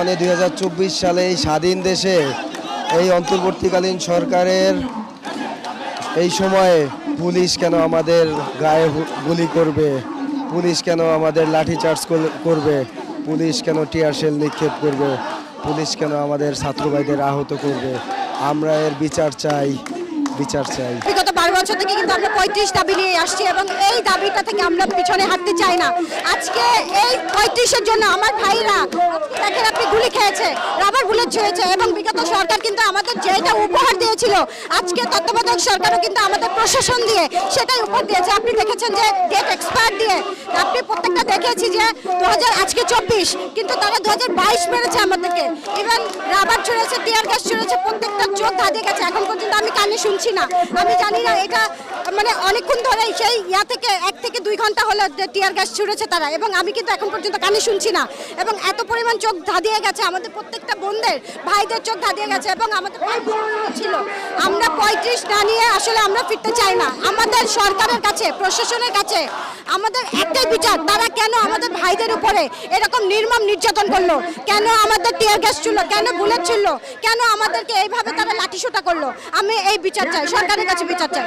বর্তমানে 2024 সালে এই স্বাধীন দেশে এই অন্তর্বর্তীকালীন সরকারের এই সময়ে পুলিশ কেন আমাদের গায়ে গুলি করবে, পুলিশ কেন আমাদের লাঠিচার্জ করবে, পুলিশ কেন টিয়ার শেল নিক্ষেপ করবে, পুলিশ কেন আমাদের ছাত্র ভাইদের আহত করবে। আমরা এর বিচার চাই, বিচার চাই। বিগত 12 বছর থেকে কিন্তু আমরা 35 দাবি নিয়ে আসছি এবং এই দাবিটা থেকে আমরা পিছনে হাঁটতে চাই না। আজকে এই 35-এর জন্য আমার ভাইরা দেখেন আপনি গুলি খেয়েছে, রাবার বুলেট ছুঁয়েছে এবং বিগত সরকার কিন্তু আমাদের যেটা উপহার দিয়েছিল, আজকে তত্ত্বাবধায়ক সরকারও কিন্তু আমাদের প্রশাসন দিয়ে সেটাই উপহার দিয়েছে। আপনি দেখেছেন যে ডেট এক্সপায়ার দিয়ে, আপনি প্রত্যেকটা দেখেছি যে 2000 আজকে 24 কিন্তু তারা 2022 মেরেছে আমাদেরকে। ইভেন রাবার ছুঁড়েছে, টিয়ার গ্যাস ছুঁড়েছে, প্রত্যেকটা চোখ ধাঁধিয়ে গেছে। এখন পর্যন্ত আমি কানে শুনছি না, আমি জানি না এটা মানে অনেকক্ষণ ধরে সেই থেকে 1 থেকে 2 ঘন্টা হলো টিয়ার গ্যাস ছুঁড়েছে তারা, এবং আমি কিন্তু এখন পর্যন্ত কানে শুনছি না। এবং এত পরিমাণ চোখ ধাঁধিয়ে গেছে আমাদের প্রত্যেকটা বোনদের, ভাইদের চোখ ধাঁধিয়ে গেছে এবং আমাদের ছিল। আমরা 35 না নিয়ে আসলে আমরা ফিরতে চাই না। আমাদের সরকারের কাছে, প্রশাসনের কাছে আমাদের একটাই বিচার, তারা কেন আমাদের ভাইদের উপরে এরকম নির্মম নির্যাতন করলো, কেন আমাদের টিয়ার গ্যাস ছুড়লো, কেন বুলেট ছুড়লো, কেন আমাদেরকে এইভাবে তারা লাঠিসোঁটা করলো। আমি এই বিচার চাই, সরকারের কাছে বিচার চাই।